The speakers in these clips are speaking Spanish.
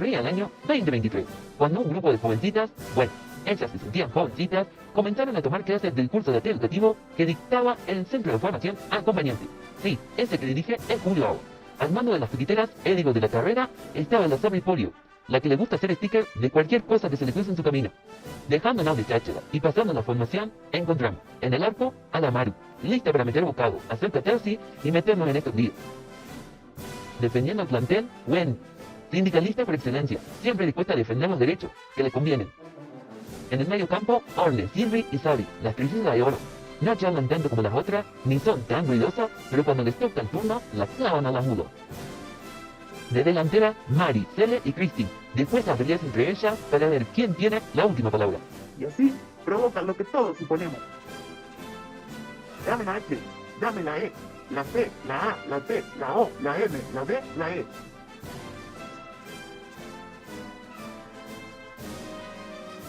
Corría el año 2023, cuando un grupo de jovencitas, bueno, ellas se sentían jovencitas, comenzaron a tomar clases del curso de arte educativo que dictaba el Centro de Formación Acompañante. Sí, ese que dirige es Julio Agua. Al mando de las tiquiteras, el hijo de la carrera, estaba la Sabri Polio, la que le gusta hacer stickers de cualquier cosa que se le cruce en su camino. Dejando a de cháchara y pasando la formación, encontramos en el arco a la Maru, lista para meter bocado, hacer catarsis y meternos en estos días. Defendiendo al plantel, Wen, sindicalista por excelencia, siempre dispuesta a defender los derechos que le convienen. En el medio campo, Orne, Silvi y Sabi, las princesas de oro. No charlan tanto como las otras, ni son tan ruidosas, pero cuando les toca el turno, las clavan a la mudo. De delantera, Mari, Cele y Christine, dispuestas a pelearse entre ellas para ver quién tiene la última palabra. Y así provocan lo que todos suponemos. Dame la H, dame la E, la C, la A, la T, la O, la M, la D, la E.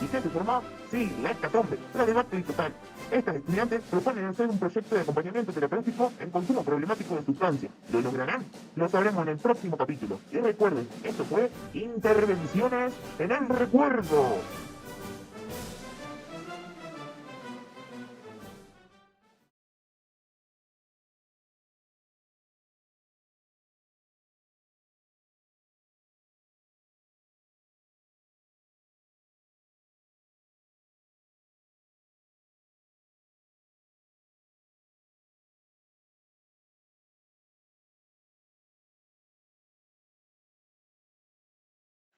¿Y qué se formó? Sí, la hecatombe, la debate total. Estas estudiantes proponen hacer un proyecto de acompañamiento terapéutico en consumo problemático de sustancias. ¿Lo lograrán? Lo sabremos en el próximo capítulo. Y recuerden, esto fue Intervenciones en el Recuerdo.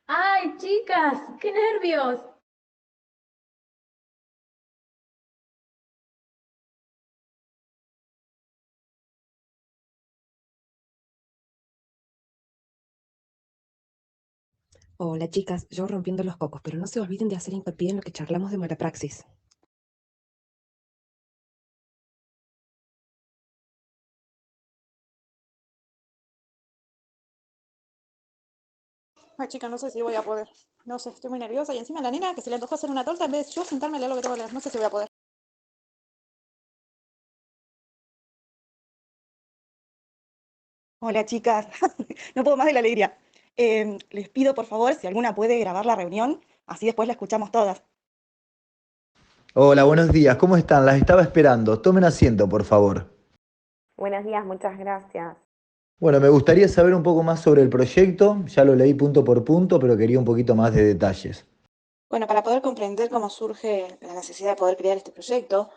¡Ay, chicas! ¡Qué nervios! Hola chicas, yo rompiendo los cocos, pero no se olviden de hacer hincapié en lo que charlamos de metapraxis. Ay, chica, no sé si voy a poder. No sé, estoy muy nerviosa y encima la nena que se le antojó hacer una torta en vez de yo sentarme a leer lo que tengo que leer. No sé si voy a poder. Hola, chicas. No puedo más de la alegría. Les pido, por favor, si alguna puede grabar la reunión, así después la escuchamos todas. Hola, buenos días, ¿cómo están? Las estaba esperando. Tomen asiento, por favor. Buenos días, muchas gracias. Bueno, me gustaría saber un poco más sobre el proyecto. Ya lo leí punto por punto, pero quería un poquito más de detalles. Bueno, para poder comprender cómo surge la necesidad de poder crear este proyecto,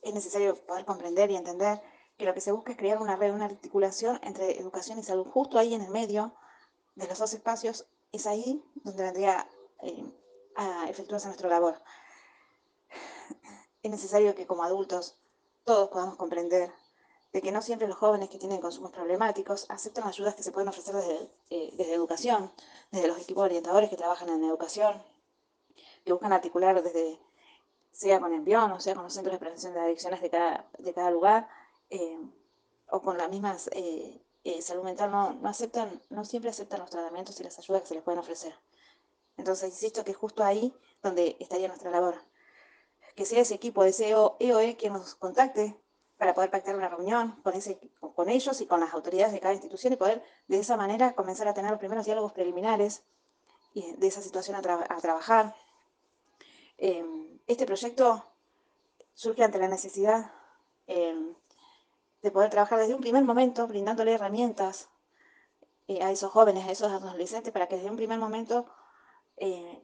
es necesario poder comprender y entender que lo que se busca es crear una red, una articulación entre educación y salud. Justo ahí en el medio de los dos espacios, es ahí donde vendría a efectuarse nuestra labor. Es necesario que como adultos todos podamos comprender de que no siempre los jóvenes que tienen consumos problemáticos aceptan ayudas que se pueden ofrecer desde educación, desde los equipos orientadores que trabajan en educación, que buscan articular desde, sea con Envión o sea con los centros de prevención de adicciones de cada lugar, o con las mismas salud mental, no siempre aceptan los tratamientos y las ayudas que se les pueden ofrecer. Entonces, insisto que es justo ahí donde estaría nuestra labor. Que sea ese equipo de ese EOE quien nos contacte para poder pactar una reunión con ellos y con las autoridades de cada institución y poder de esa manera comenzar a tener los primeros diálogos preliminares y de esa situación a trabajar. Este proyecto surge ante la necesidad de poder trabajar desde un primer momento, brindándole herramientas a esos jóvenes, a esos adolescentes, para que desde un primer momento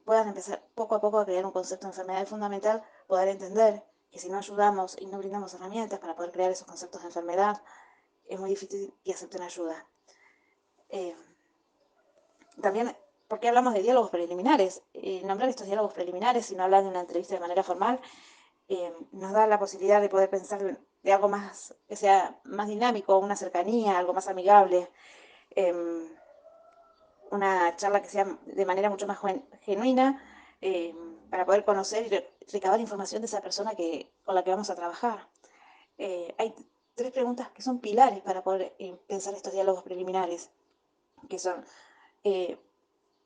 puedan empezar poco a poco a crear un concepto de enfermedad. Es fundamental poder entender que si no ayudamos y no brindamos herramientas para poder crear esos conceptos de enfermedad, es muy difícil que acepten ayuda. También, ¿por qué hablamos de diálogos preliminares? Nombrar estos diálogos preliminares, si no hablar de una entrevista de manera formal, nos da la posibilidad de poder pensar de algo más, que sea más dinámico, una cercanía, algo más amigable, una charla que sea de manera mucho más genuina, para poder conocer y recabar información de esa persona con la que vamos a trabajar. Hay tres preguntas que son pilares para poder pensar estos diálogos preliminares, que son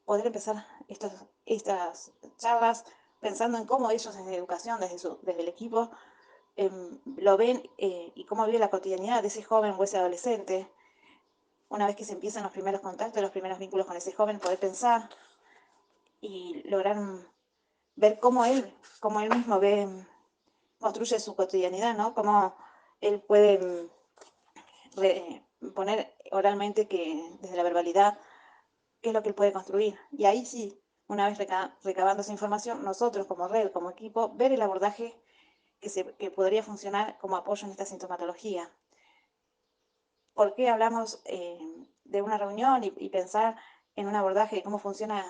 poder empezar estas charlas pensando en cómo ellos desde educación, desde el equipo, lo ven y cómo vive la cotidianidad de ese joven o ese adolescente. Una vez que se empiezan los primeros contactos, los primeros vínculos con ese joven, poder pensar y lograr ver cómo él mismo construye su cotidianidad, ¿no? Cómo él puede poner oralmente que desde la verbalidad qué es lo que él puede construir. Y ahí sí, una vez recabando esa información, nosotros como red, como equipo, ver el abordaje que podría funcionar como apoyo en esta sintomatología. ¿Por qué hablamos de una reunión y pensar en un abordaje de cómo funciona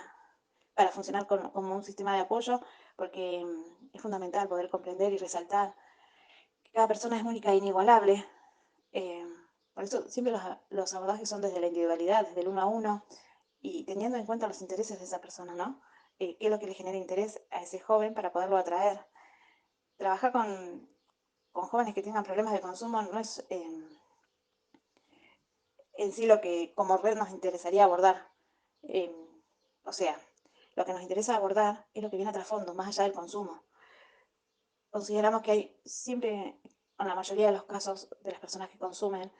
para funcionar como un sistema de apoyo? Porque es fundamental poder comprender y resaltar que cada persona es única e inigualable. eh, por eso siempre los abordajes son desde la individualidad, desde el uno a uno, y teniendo en cuenta los intereses de esa persona, ¿no? ¿Qué es lo que le genera interés a ese joven para poderlo atraer? Trabajar con jóvenes que tengan problemas de consumo no es en sí lo que como red nos interesaría abordar. Eh, o sea, lo que nos interesa abordar es lo que viene a trasfondo, más allá del consumo. Consideramos que hay siempre, en la mayoría de los casos de las personas que consumen,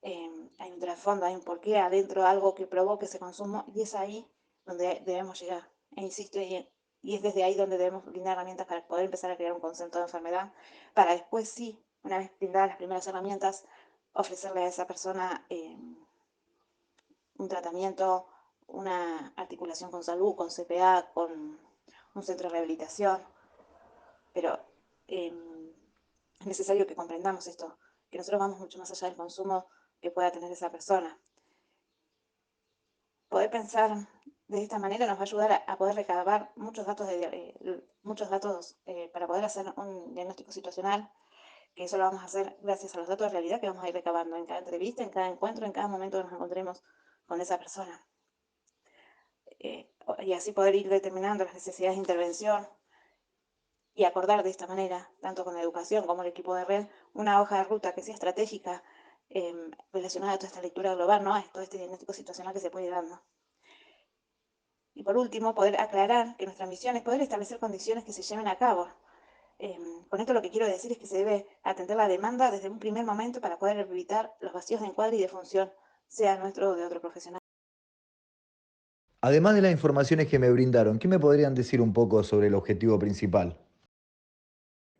hay un trasfondo, hay un porqué adentro, algo que provoque ese consumo, y es ahí donde debemos llegar. E insisto, y es desde ahí donde debemos brindar herramientas para poder empezar a crear un concepto de enfermedad, para después sí, una vez brindadas las primeras herramientas, ofrecerle a esa persona un tratamiento, una articulación con salud, con CPA, con un centro de rehabilitación, pero eh, es necesario que comprendamos esto, que nosotros vamos mucho más allá del consumo que pueda tener esa persona. Poder pensar de esta manera nos va a ayudar a poder recabar muchos datos para poder hacer un diagnóstico situacional, que eso lo vamos a hacer gracias a los datos de realidad que vamos a ir recabando en cada entrevista, en cada encuentro, en cada momento que nos encontremos con esa persona. Y así poder ir determinando las necesidades de intervención y acordar de esta manera, tanto con la educación como el equipo de red, una hoja de ruta que sea estratégica relacionada a toda esta lectura global, ¿no? A todo este diagnóstico situacional que se puede ir dando. Y por último, poder aclarar que nuestra misión es poder establecer condiciones que se lleven a cabo. Con esto lo que quiero decir es que se debe atender la demanda desde un primer momento para poder evitar los vacíos de encuadre y de función, sea nuestro o de otro profesional. Además de las informaciones que me brindaron, ¿qué me podrían decir un poco sobre el objetivo principal?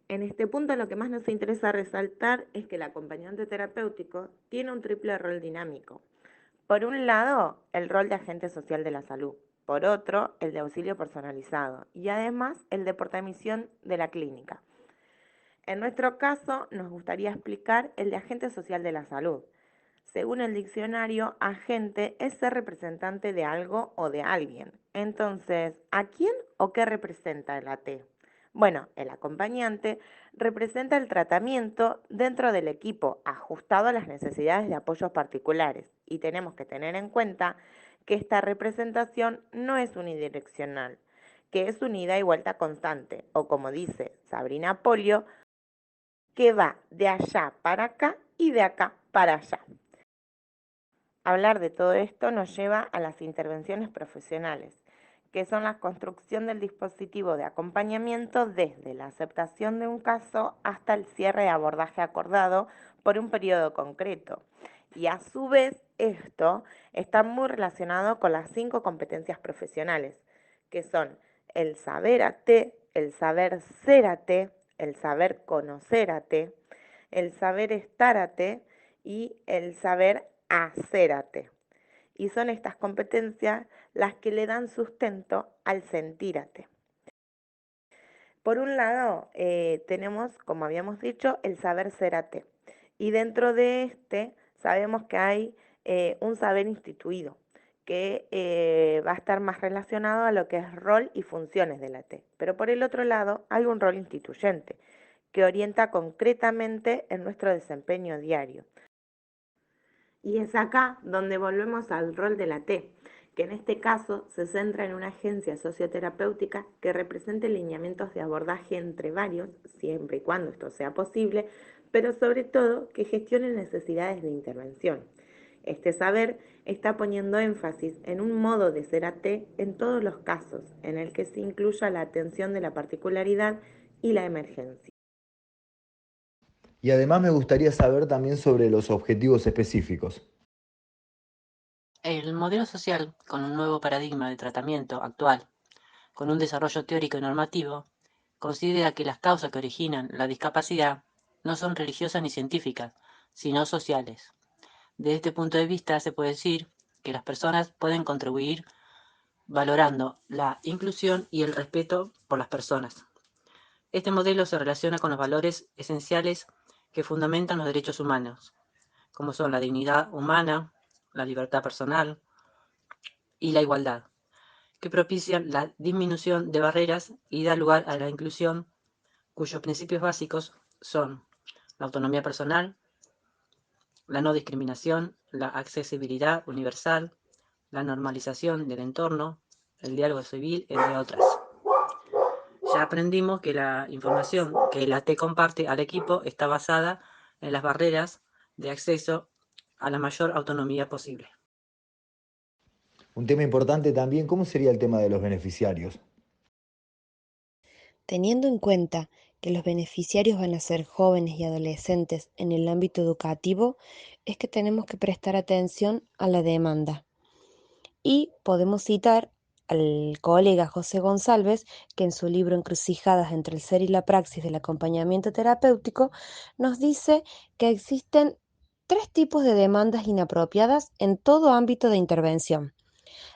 En este punto lo que más nos interesa resaltar es que el acompañante terapéutico tiene un triple rol dinámico. Por un lado, el rol de agente social de la salud. Por otro, el de auxilio personalizado. Y además, el de portamisión de la clínica. En nuestro caso, nos gustaría explicar el de agente social de la salud. Según el diccionario, agente es ser representante de algo o de alguien. Entonces, ¿a quién o qué representa el AT? Bueno, el acompañante representa el tratamiento dentro del equipo, ajustado a las necesidades de apoyos particulares. Y tenemos que tener en cuenta que esta representación no es unidireccional, que es una ida y vuelta constante, o como dice Sabrina Polio, que va de allá para acá y de acá para allá. Hablar de todo esto nos lleva a las intervenciones profesionales, que son la construcción del dispositivo de acompañamiento desde la aceptación de un caso hasta el cierre de abordaje acordado por un periodo concreto. Y a su vez, esto está muy relacionado con las 5 competencias profesionales, que son el saber AT, el saber ser AT, el saber conocer AT, el saber estar AT y el saber hacérate. Y son estas competencias las que le dan sustento al sentírate. Por un lado, tenemos, como habíamos dicho, el saber serate. Y dentro de este sabemos que hay un saber instituido, que va a estar más relacionado a lo que es rol y funciones del AT. Pero por el otro lado, hay un rol instituyente, que orienta concretamente en nuestro desempeño diario. Y es acá donde volvemos al rol de la T, que en este caso se centra en una agencia socioterapéutica que represente lineamientos de abordaje entre varios, siempre y cuando esto sea posible, pero sobre todo que gestione necesidades de intervención. Este saber está poniendo énfasis en un modo de ser AT en todos los casos, en el que se incluya la atención de la particularidad y la emergencia. Y además me gustaría saber también sobre los objetivos específicos. El modelo social, con un nuevo paradigma de tratamiento actual, con un desarrollo teórico y normativo, considera que las causas que originan la discapacidad no son religiosas ni científicas, sino sociales. Desde este punto de vista se puede decir que las personas pueden contribuir valorando la inclusión y el respeto por las personas. Este modelo se relaciona con los valores esenciales que fundamentan los derechos humanos, como son la dignidad humana, la libertad personal y la igualdad, que propician la disminución de barreras y da lugar a la inclusión, cuyos principios básicos son la autonomía personal, la no discriminación, la accesibilidad universal, la normalización del entorno, el diálogo civil, entre otras. Ya aprendimos que la información que la T comparte al equipo está basada en las barreras de acceso a la mayor autonomía posible. Un tema importante también, ¿cómo sería el tema de los beneficiarios? Teniendo en cuenta que los beneficiarios van a ser jóvenes y adolescentes en el ámbito educativo, es que tenemos que prestar atención a la demanda. Y podemos citar al colega José González, que en su libro Encrucijadas entre el ser y la praxis del acompañamiento terapéutico, nos dice que existen 3 tipos de demandas inapropiadas en todo ámbito de intervención: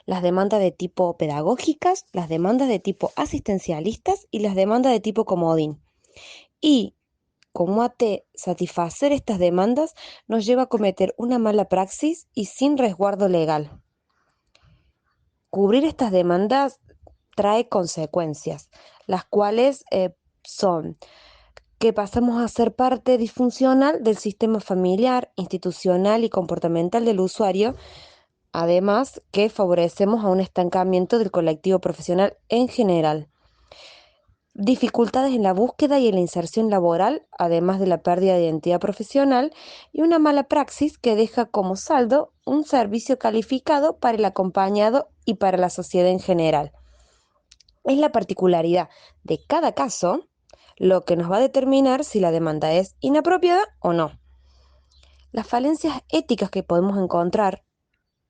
las demandas de tipo pedagógicas, las demandas de tipo asistencialistas y las demandas de tipo comodín. Y como AT, satisfacer estas demandas nos lleva a cometer una mala praxis y sin resguardo legal. Cubrir estas demandas trae consecuencias, las cuales son que pasamos a ser parte disfuncional del sistema familiar, institucional y comportamental del usuario. Además, que favorecemos a un estancamiento del colectivo profesional en general. Dificultades en la búsqueda y en la inserción laboral, además de la pérdida de identidad profesional, y una mala praxis que deja como saldo un servicio calificado para el acompañado y para la sociedad en general. Es la particularidad de cada caso lo que nos va a determinar si la demanda es inapropiada o no. Las falencias éticas que podemos encontrar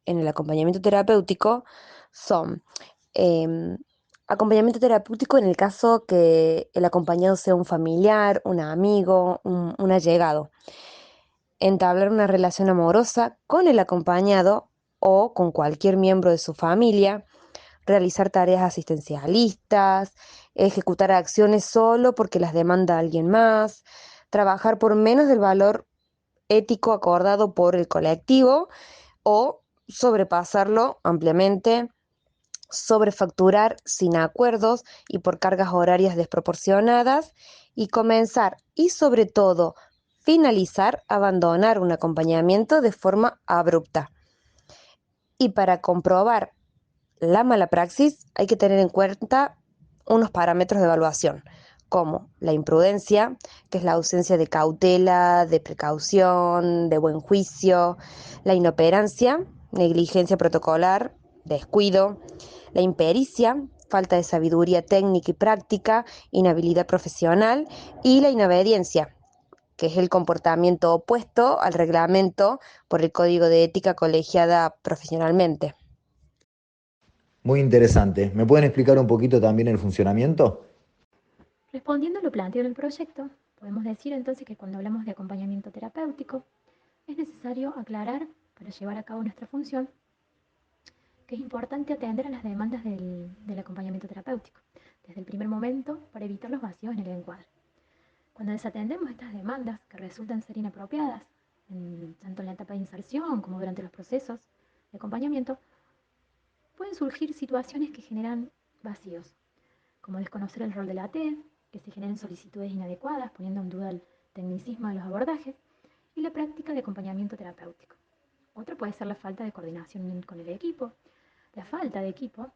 en el acompañamiento terapéutico son acompañamiento terapéutico en el caso que el acompañado sea un familiar, un amigo, un allegado. Entablar una relación amorosa con el acompañado o con cualquier miembro de su familia, realizar tareas asistencialistas, ejecutar acciones solo porque las demanda alguien más, trabajar por menos del valor ético acordado por el colectivo o sobrepasarlo ampliamente, sobrefacturar sin acuerdos y por cargas horarias desproporcionadas, y comenzar y sobre todo finalizar, abandonar un acompañamiento de forma abrupta. Y para comprobar la mala praxis hay que tener en cuenta unos parámetros de evaluación, como la imprudencia, que es la ausencia de cautela, de precaución, de buen juicio; la inoperancia, negligencia protocolar, descuido; la impericia, falta de sabiduría técnica y práctica, inhabilidad profesional; y la inobediencia, que es el comportamiento opuesto al reglamento por el Código de Ética colegiada profesionalmente. Muy interesante. ¿Me pueden explicar un poquito también el funcionamiento? Respondiendo a lo planteado en el proyecto, podemos decir entonces que cuando hablamos de acompañamiento terapéutico, es necesario aclarar, para llevar a cabo nuestra función, que es importante atender a las demandas del acompañamiento terapéutico, desde el primer momento, para evitar los vacíos en el encuadre. Cuando desatendemos estas demandas que resultan ser inapropiadas, tanto en la etapa de inserción como durante los procesos de acompañamiento, pueden surgir situaciones que generan vacíos, como desconocer el rol de la T, que se generen solicitudes inadecuadas, poniendo en duda el tecnicismo de los abordajes, y la práctica de acompañamiento terapéutico. Otra puede ser la falta de coordinación con el equipo, la falta de equipo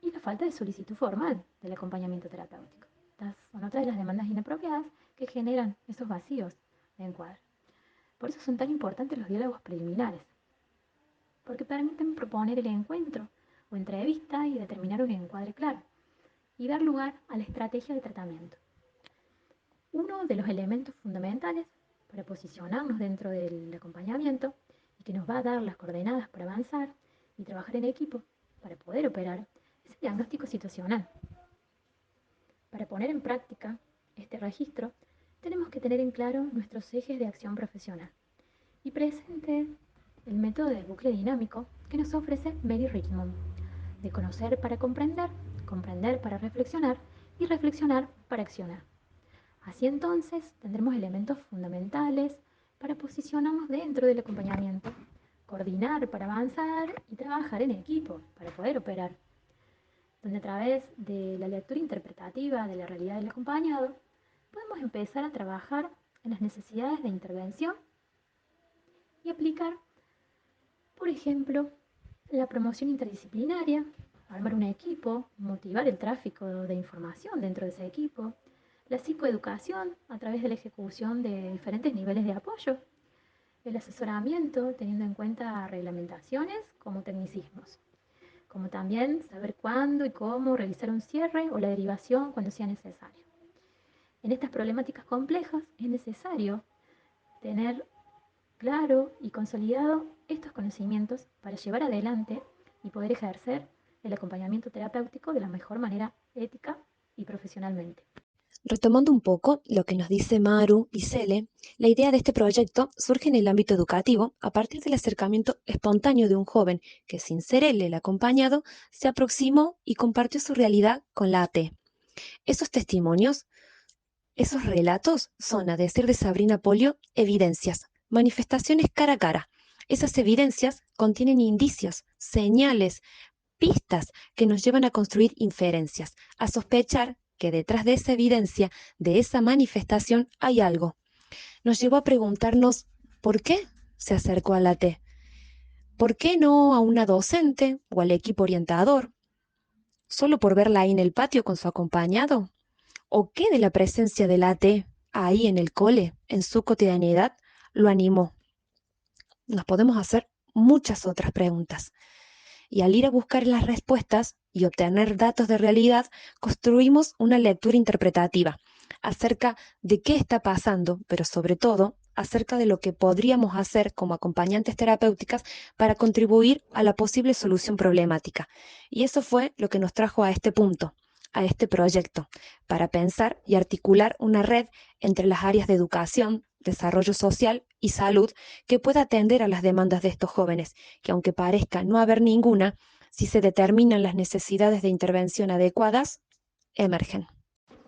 y la falta de solicitud formal del acompañamiento terapéutico. Estas son otras de las demandas inapropiadas que generan esos vacíos de encuadre. Por eso son tan importantes los diálogos preliminares, porque permiten proponer el encuentro o entrevista y determinar un encuadre claro, y dar lugar a la estrategia de tratamiento. Uno de los elementos fundamentales para posicionarnos dentro del acompañamiento y que nos va a dar las coordenadas para avanzar y trabajar en equipo para poder operar es el diagnóstico situacional. Para poner en práctica este registro, tenemos que tener en claro nuestros ejes de acción profesional y presente el método del bucle dinámico que nos ofrece Mary Richmond, de conocer para comprender, comprender para reflexionar y reflexionar para accionar. Así entonces tendremos elementos fundamentales para posicionarnos dentro del acompañamiento, coordinar para avanzar y trabajar en equipo para poder operar, donde a través de la lectura interpretativa de la realidad del acompañado podemos empezar a trabajar en las necesidades de intervención y aplicar, por ejemplo, la promoción interdisciplinaria, armar un equipo, motivar el tráfico de información dentro de ese equipo, la psicoeducación a través de la ejecución de diferentes niveles de apoyo, el asesoramiento teniendo en cuenta reglamentaciones como tecnicismos, como también saber cuándo y cómo realizar un cierre o la derivación cuando sea necesario. En estas problemáticas complejas es necesario tener claro y consolidado estos conocimientos para llevar adelante y poder ejercer el acompañamiento terapéutico de la mejor manera ética y profesionalmente. Retomando un poco lo que nos dice Maru y Cele, la idea de este proyecto surge en el ámbito educativo a partir del acercamiento espontáneo de un joven que, sin ser él el acompañado, se aproximó y compartió su realidad con la AT. Esos testimonios, esos relatos son, a decir de Sabrina Polio, evidencias, manifestaciones cara a cara. Esas evidencias contienen indicios, señales, pistas que nos llevan a construir inferencias, a sospechar que detrás de esa evidencia, de esa manifestación, hay algo. Nos llevó a preguntarnos ¿por qué se acercó a la T? ¿Por qué no a una docente o al equipo orientador? ¿Solo por verla ahí en el patio con su acompañado? ¿O qué de la presencia de la AT ahí en el cole, en su cotidianidad, lo animó? Nos podemos hacer muchas otras preguntas. Y al ir a buscar las respuestas y obtener datos de realidad, construimos una lectura interpretativa acerca de qué está pasando, pero sobre todo acerca de lo que podríamos hacer como acompañantes terapéuticas para contribuir a la posible solución problemática. Y eso fue lo que nos trajo a este punto, a este proyecto, para pensar y articular una red entre las áreas de educación, desarrollo social y salud que pueda atender a las demandas de estos jóvenes, que aunque parezca no haber ninguna, si se determinan las necesidades de intervención adecuadas, emergen.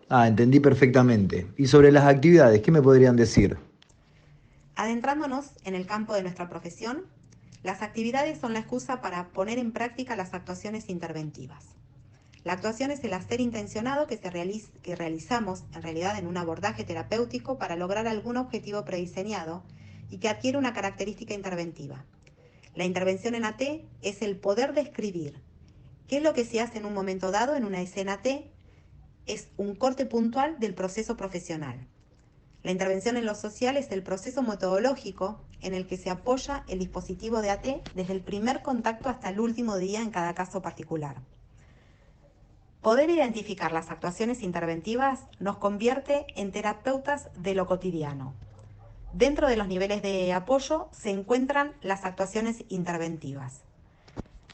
Entendí perfectamente. Y sobre las actividades, ¿qué me podrían decir? Adentrándonos en el campo de nuestra profesión, las actividades son la excusa para poner en práctica las actuaciones interventivas. La actuación es el hacer intencionado que realizamos en realidad en un abordaje terapéutico para lograr algún objetivo prediseñado y que adquiere una característica interventiva. La intervención en AT es el poder describir qué es lo que se hace en un momento dado en una escena AT, es un corte puntual del proceso profesional. La intervención en lo social es el proceso metodológico en el que se apoya el dispositivo de AT desde el primer contacto hasta el último día en cada caso particular. Poder identificar las actuaciones interventivas nos convierte en terapeutas de lo cotidiano. Dentro de los niveles de apoyo se encuentran las actuaciones interventivas.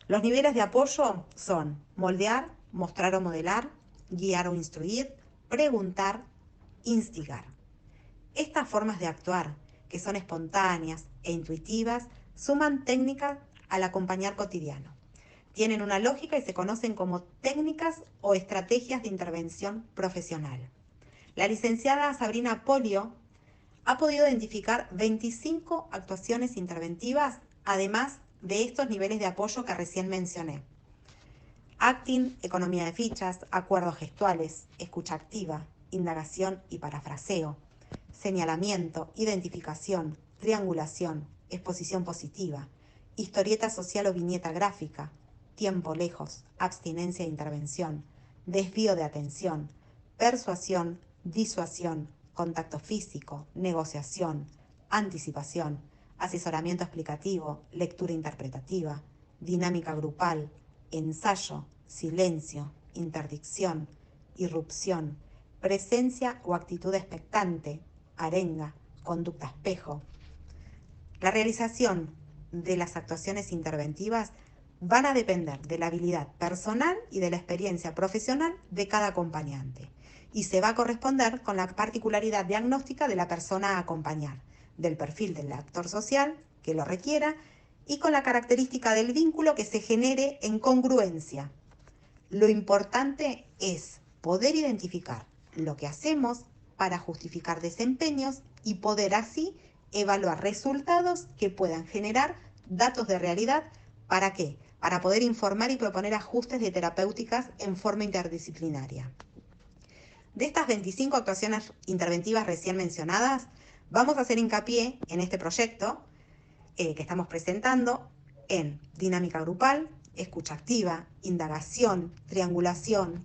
Los niveles de apoyo son moldear, mostrar o modelar, guiar o instruir, preguntar, instigar. Estas formas de actuar, que son espontáneas e intuitivas, suman técnicas al acompañar cotidiano. Tienen una lógica y se conocen como técnicas o estrategias de intervención profesional. La licenciada Sabrina Polio ha podido identificar 25 actuaciones interventivas, además de estos niveles de apoyo que recién mencioné. Acting, economía de fichas, acuerdos gestuales, escucha activa, indagación y parafraseo, señalamiento, identificación, triangulación, exposición positiva, historieta social o viñeta gráfica, tiempo lejos, abstinencia e intervención, desvío de atención, persuasión, disuasión, contacto físico, negociación, anticipación, asesoramiento explicativo, lectura interpretativa, dinámica grupal, ensayo, silencio, interdicción, irrupción, presencia o actitud expectante, arenga, conducta espejo. La realización de las actuaciones interventivas van a depender de la habilidad personal y de la experiencia profesional de cada acompañante y se va a corresponder con la particularidad diagnóstica de la persona a acompañar, del perfil del actor social que lo requiera y con la característica del vínculo que se genere en congruencia. Lo importante es poder identificar lo que hacemos para justificar desempeños y poder así evaluar resultados que puedan generar datos de realidad. ¿Para qué? Para poder informar y proponer ajustes de terapéuticas en forma interdisciplinaria. De estas 25 actuaciones interventivas recién mencionadas, vamos a hacer hincapié en este proyecto que estamos presentando en dinámica grupal, escucha activa, indagación, triangulación,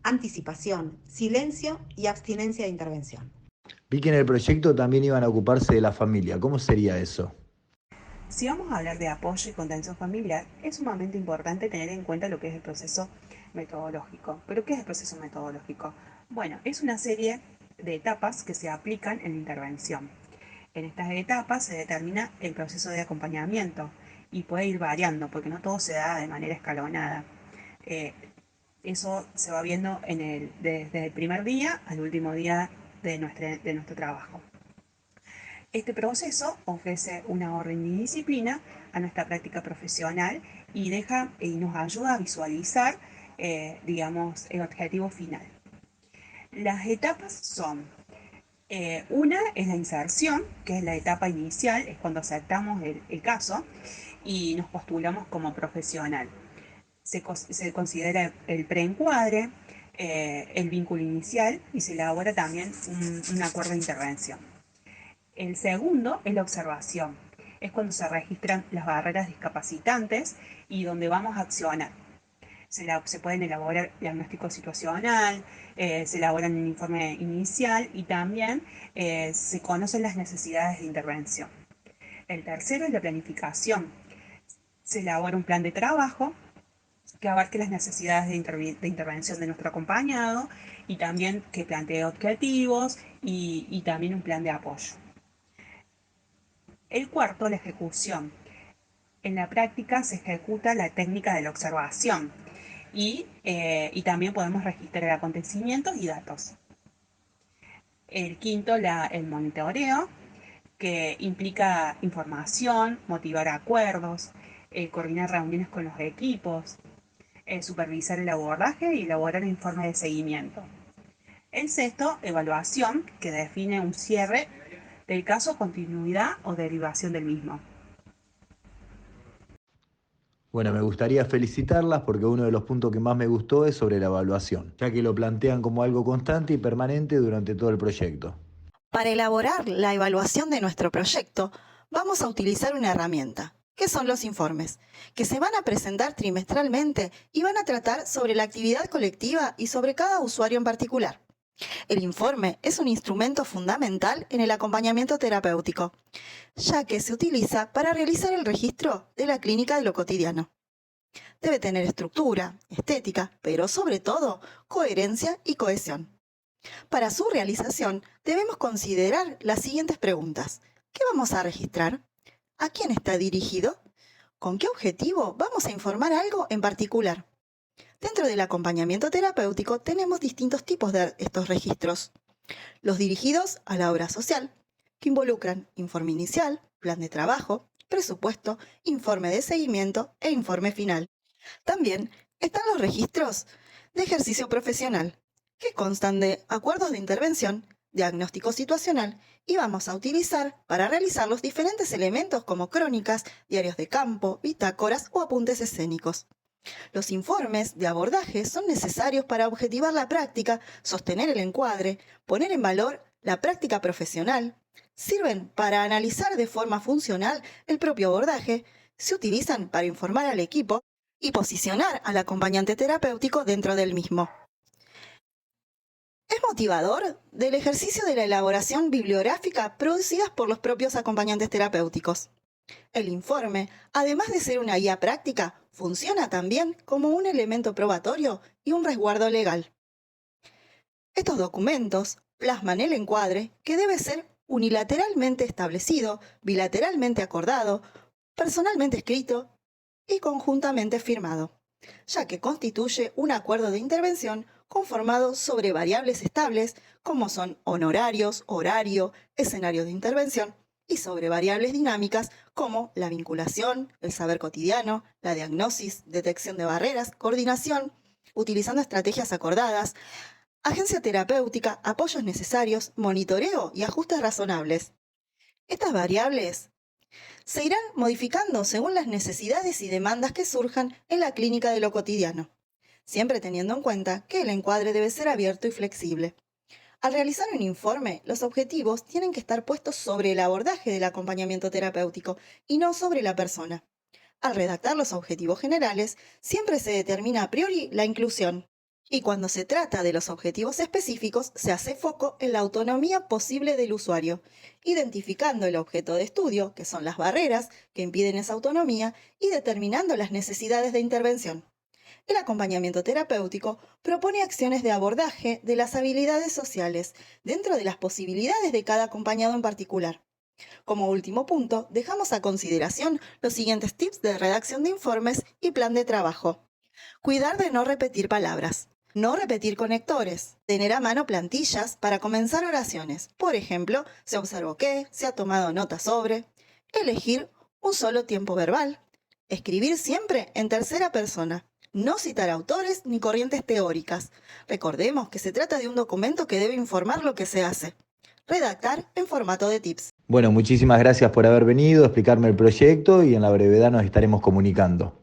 anticipación, silencio y abstinencia de intervención. Vi que en el proyecto también iban a ocuparse de la familia. ¿Cómo sería eso? Si vamos a hablar de apoyo y contención familiar, es sumamente importante tener en cuenta lo que es el proceso metodológico. ¿Pero qué es el proceso metodológico? Bueno, es una serie de etapas que se aplican en la intervención. En estas etapas se determina el proceso de acompañamiento y puede ir variando porque no todo se da de manera escalonada. Eso se va viendo desde el primer día al último día de nuestro trabajo. Este proceso ofrece una orden de disciplina a nuestra práctica profesional y nos ayuda a visualizar, el objetivo final. Las etapas son, una es la inserción, que es la etapa inicial, es cuando aceptamos el caso y nos postulamos como profesional. Se considera el preencuadre, el vínculo inicial y se elabora también un acuerdo de intervención. El segundo es la observación, es cuando se registran las barreras discapacitantes y donde vamos a accionar. Se pueden elaborar diagnóstico situacional, se elabora un informe inicial y también se conocen las necesidades de intervención. El tercero es la planificación. Se elabora un plan de trabajo que abarque las necesidades de intervención de nuestro acompañado y también que plantee objetivos y también un plan de apoyo. El cuarto, la ejecución. En la práctica se ejecuta la técnica de la observación y también podemos registrar acontecimientos y datos. El quinto, el monitoreo, que implica información, motivar acuerdos, coordinar reuniones con los equipos, supervisar el abordaje y elaborar informes de seguimiento. El sexto, evaluación, que define un cierre del caso, continuidad o derivación del mismo. Bueno, me gustaría felicitarlas porque uno de los puntos que más me gustó es sobre la evaluación, ya que lo plantean como algo constante y permanente durante todo el proyecto. Para elaborar la evaluación de nuestro proyecto, vamos a utilizar una herramienta, que son los informes, que se van a presentar trimestralmente y van a tratar sobre la actividad colectiva y sobre cada usuario en particular. El informe es un instrumento fundamental en el acompañamiento terapéutico, ya que se utiliza para realizar el registro de la clínica de lo cotidiano. Debe tener estructura, estética, pero sobre todo coherencia y cohesión. Para su realización debemos considerar las siguientes preguntas. ¿Qué vamos a registrar? ¿A quién está dirigido? ¿Con qué objetivo vamos a informar algo en particular? Dentro del acompañamiento terapéutico tenemos distintos tipos de estos registros. Los dirigidos a la obra social, que involucran informe inicial, plan de trabajo, presupuesto, informe de seguimiento e informe final. También están los registros de ejercicio profesional, que constan de acuerdos de intervención, diagnóstico situacional y vamos a utilizar para realizar los diferentes elementos como crónicas, diarios de campo, bitácoras o apuntes escénicos. Los informes de abordaje son necesarios para objetivar la práctica, sostener el encuadre, poner en valor la práctica profesional, sirven para analizar de forma funcional el propio abordaje, se utilizan para informar al equipo y posicionar al acompañante terapéutico dentro del mismo. Es motivador del ejercicio de la elaboración bibliográfica producidas por los propios acompañantes terapéuticos. El informe, además de ser una guía práctica, funciona también como un elemento probatorio y un resguardo legal. Estos documentos plasman el encuadre que debe ser unilateralmente establecido, bilateralmente acordado, personalmente escrito y conjuntamente firmado, ya que constituye un acuerdo de intervención conformado sobre variables estables como son honorarios, horario, escenario de intervención, y sobre variables dinámicas como la vinculación, el saber cotidiano, la diagnosis, detección de barreras, coordinación, utilizando estrategias acordadas, agencia terapéutica, apoyos necesarios, monitoreo y ajustes razonables. Estas variables se irán modificando según las necesidades y demandas que surjan en la clínica de lo cotidiano, siempre teniendo en cuenta que el encuadre debe ser abierto y flexible. Al realizar un informe, los objetivos tienen que estar puestos sobre el abordaje del acompañamiento terapéutico y no sobre la persona. Al redactar los objetivos generales, siempre se determina a priori la inclusión. Y cuando se trata de los objetivos específicos, se hace foco en la autonomía posible del usuario, identificando el objeto de estudio, que son las barreras que impiden esa autonomía, y determinando las necesidades de intervención. El acompañamiento terapéutico propone acciones de abordaje de las habilidades sociales dentro de las posibilidades de cada acompañado en particular. Como último punto, dejamos a consideración los siguientes tips de redacción de informes y plan de trabajo. Cuidar de no repetir palabras. No repetir conectores. Tener a mano plantillas para comenzar oraciones. Por ejemplo, se observó que, se ha tomado nota sobre. Elegir un solo tiempo verbal. Escribir siempre en tercera persona. No citar autores ni corrientes teóricas. Recordemos que se trata de un documento que debe informar lo que se hace. Redactar en formato de tips. Bueno, muchísimas gracias por haber venido a explicarme el proyecto y en la brevedad nos estaremos comunicando.